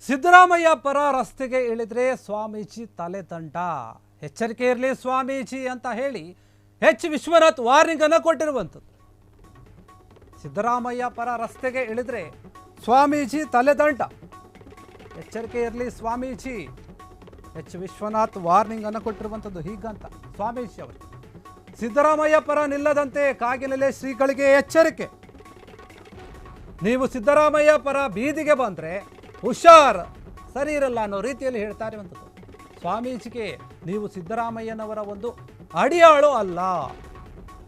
ಸಿದ್ದರಾಮಯ್ಯ ಪರ ರಸ್ತೆಗೆ ಇಳಿದ್ರೆ ಸ್ವಾಮೀಜಿ ತಲೆ ದಂಡ, ಎಚ್ಚರಿಕೆ ಇರಲಿ ಸ್ವಾಮೀಜಿ ಅಂತ ಹೇಳಿ ಎಚ್ ವಿಶ್ವನಾಥ್ ವಾರ್ನಿಂಗ್ ಅನ್ನು ಕೊಟ್ಟಿರುವಂಥದ್ದು. ಸಿದ್ದರಾಮಯ್ಯ ಪರ ರಸ್ತೆಗೆ ಇಳಿದ್ರೆ ಸ್ವಾಮೀಜಿ ತಲೆ ದಂಡ, ಎಚ್ಚರಿಕೆ ಇರಲಿ ಸ್ವಾಮೀಜಿ. ಎಚ್ ವಿಶ್ವನಾಥ್ ವಾರ್ನಿಂಗ್ ಅನ್ನು ಕೊಟ್ಟಿರುವಂಥದ್ದು ಹೀಗಂತ ಸ್ವಾಮೀಜಿ ಅವರು. ಸಿದ್ದರಾಮಯ್ಯ ಪರ ನಿಲ್ಲದಂತೆ ಕಾಗಿನೆಲೆ ಶ್ರೀಗಳಿಗೆ ಎಚ್ಚರಿಕೆ. ನೀವು ಸಿದ್ದರಾಮಯ್ಯ ಪರ ಬೀದಿಗೆ ಬಂದರೆ ಹುಷಾರ್, ಸರಿ ಇರಲ್ಲ ಅನ್ನೋ ರೀತಿಯಲ್ಲಿ ಹೇಳ್ತಾ ಇರುವಂಥದ್ದು ಸ್ವಾಮೀಜಿಗೆ. ನೀವು ಸಿದ್ದರಾಮಯ್ಯನವರ ಒಂದು ಅಡಿಯಾಳು ಅಲ್ಲ,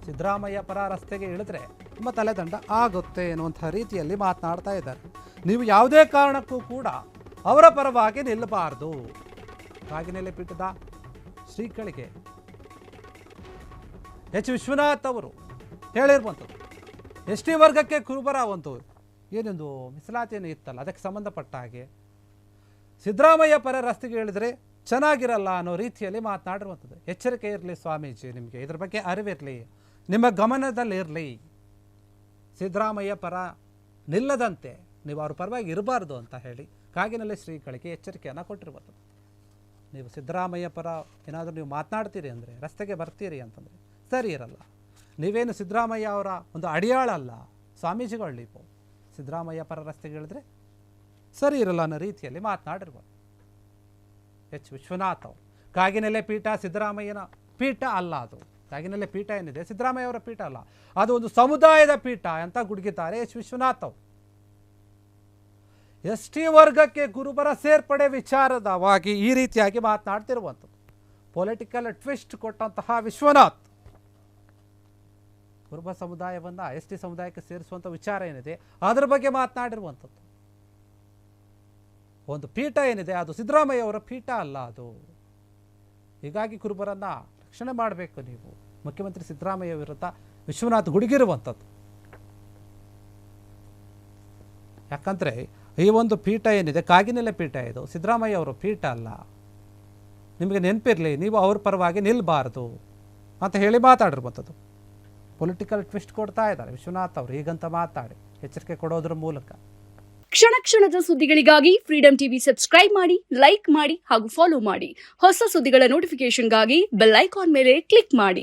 ಸಿದ್ದರಾಮಯ್ಯ ಪರ ರಸ್ತೆಗೆ ಇಳಿದ್ರೆ ತುಂಬ ತಲೆದಂಡ ಆಗುತ್ತೆ ಎನ್ನುವಂಥ ರೀತಿಯಲ್ಲಿ ಮಾತನಾಡ್ತಾ ಇದ್ದಾರೆ. ನೀವು ಯಾವುದೇ ಕಾರಣಕ್ಕೂ ಕೂಡ ಅವರ ಪರವಾಗಿ ನಿಲ್ಲಬಾರ್ದು. ಕಾಗಿನೆಲೆ ಪೀಠದ ಶ್ರೀಗಳಿಗೆ ಎಚ್ ವಿಶ್ವನಾಥ್ ಅವರು ಹೇಳಿರುವಂಥದ್ದು. ಎಸ್ ಟಿ ವರ್ಗಕ್ಕೆ ಕುರುಬರ ಒಂದು ಏನೊಂದು ಮೀಸಲಾತಿಯನ್ನು ಇತ್ತಲ್ಲ, ಅದಕ್ಕೆ ಸಂಬಂಧಪಟ್ಟ ಹಾಗೆ ಸಿದ್ದರಾಮಯ್ಯ ಪರ ರಸ್ತೆಗೆ ಇಳಿದ್ರೆ ಚೆನ್ನಾಗಿರಲ್ಲ ಅನ್ನೋ ರೀತಿಯಲ್ಲಿ ಮಾತನಾಡಿರುವಂಥದ್ದು. ಎಚ್ಚರಿಕೆ ಇರಲಿ ಸ್ವಾಮೀಜಿ, ನಿಮಗೆ ಇದ್ರ ಬಗ್ಗೆ ಅರಿವಿರಲಿ, ನಿಮ್ಮ ಗಮನದಲ್ಲಿರಲಿ. ಸಿದ್ದರಾಮಯ್ಯ ಪರ ನಿಲ್ಲದಂತೆ ನೀವು ಅವ್ರ ಪರವಾಗಿ ಇರಬಾರ್ದು ಅಂತ ಹೇಳಿ ಕಾಗಿನೆಲೆ ಶ್ರೀಗಳಿಗೆ ಎಚ್ಚರಿಕೆಯನ್ನು ಕೊಟ್ಟಿರುವಂಥದ್ದು. ನೀವು ಸಿದ್ದರಾಮಯ್ಯ ಪರ ಏನಾದರೂ ನೀವು ಮಾತನಾಡ್ತೀರಿ ಅಂದರೆ, ರಸ್ತೆಗೆ ಬರ್ತೀರಿ ಅಂತಂದರೆ ಸರಿ ಇರಲ್ಲ. ನೀವೇನು ಸಿದ್ದರಾಮಯ್ಯ ಅವರ ಒಂದು ಅಡಿಯಾಳಲ್ಲ, ಸ್ವಾಮೀಜಿಗಳು ನೀವು. ಸಿದ್ದರಾಮಯ್ಯ ಪರ ರಸ್ತೆಗೆ ಇಳಿದ್ರೆ ಸರಿ ಇರಲ್ಲ ಅನ್ನೋ ರೀತಿಯಲ್ಲಿ ಮಾತನಾಡಿರ್ಬೋದು ಎಚ್ ವಿಶ್ವನಾಥ್ ಅವರು. ಕಾಗಿನೆಲೆ ಪೀಠ ಸಿದ್ದರಾಮಯ್ಯನ ಪೀಠ ಅಲ್ಲ, ಅದು ಕಾಗಿನೆಲೆ ಪೀಠ ಏನಿದೆ ಸಿದ್ದರಾಮಯ್ಯ ಅವರ ಪೀಠ ಅಲ್ಲ, ಅದು ಒಂದು ಸಮುದಾಯದ ಪೀಠ ಅಂತ ಗುಡುಗಿದ್ದಾರೆ ಎಚ್ ವಿಶ್ವನಾಥ್ ಅವರು. ಎಸ್ ಟಿ ವರ್ಗಕ್ಕೆ ಗುರುಬರ ಸೇರ್ಪಡೆ ವಿಚಾರದವಾಗಿ ಈ ರೀತಿಯಾಗಿ ಮಾತನಾಡ್ತಿರುವಂಥದ್ದು. ಪೊಲಿಟಿಕಲ್ ಟ್ವಿಸ್ಟ್ ಕೊಟ್ಟಂತಹ ವಿಶ್ವನಾಥ್ ಕುರುಬ ಸಮುದಾಯವನ್ನು ಎಸ್ ಟಿ ಸಮುದಾಯಕ್ಕೆ ಸೇರಿಸುವಂಥ ವಿಚಾರ ಏನಿದೆ ಅದರ ಬಗ್ಗೆ ಮಾತನಾಡಿರುವಂಥದ್ದು. ಒಂದು ಪೀಠ ಏನಿದೆ ಅದು ಸಿದ್ದರಾಮಯ್ಯ ಅವರ ಪೀಠ ಅಲ್ಲ ಅದು. ಹೀಗಾಗಿ ಕುರುಬರನ್ನು ರಕ್ಷಣೆ ಮಾಡಬೇಕು ನೀವು. ಮುಖ್ಯಮಂತ್ರಿ ಸಿದ್ದರಾಮಯ್ಯ ವಿರುದ್ಧ ವಿಶ್ವನಾಥ್ ಗುಡುಗಿರುವಂಥದ್ದು. ಯಾಕಂದರೆ ಈ ಒಂದು ಪೀಠ ಏನಿದೆ ಕಾಗಿನೆಲೆ ಪೀಠ, ಇದು ಸಿದ್ದರಾಮಯ್ಯ ಅವರ ಪೀಠ ಅಲ್ಲ. ನಿಮಗೆ ನೆನಪಿರಲಿ, ನೀವು ಅವ್ರ ಪರವಾಗಿ ನಿಲ್ಲಬಾರ್ದು ಅಂತ ಹೇಳಿ ಮಾತಾಡಿರುವಂಥದ್ದು. ಪೊಲಿಟಿಕಲ್ ಟ್ವಿಸ್ಟ್ ಕೊಡ್ತಾ ಇದ್ದಾರೆ ವಿಶ್ವನಾಥ್ ಅವರು ಹೀಗಂತ ಮಾತಾಡಿ ಎಚ್ಚರಿಕೆ ಕೊಡೋದ್ರ ಮೂಲಕ. ಕ್ಷಣ ಕ್ಷಣದ ಸುದ್ದಿಗಳಿಗಾಗಿ ಫ್ರೀಡಂ ಟಿವಿ ಸಬ್ಸ್ಕ್ರೈಬ್ ಮಾಡಿ, ಲೈಕ್ ಮಾಡಿ ಹಾಗೂ ಫಾಲೋ ಮಾಡಿ. ಹೊಸ ಸುದ್ದಿಗಳ ನೋಟಿಫಿಕೇಶನ್ಗಾಗಿ ಬೆಲ್ ಐಕಾನ್ ಮೇಲೆ ಕ್ಲಿಕ್ ಮಾಡಿ.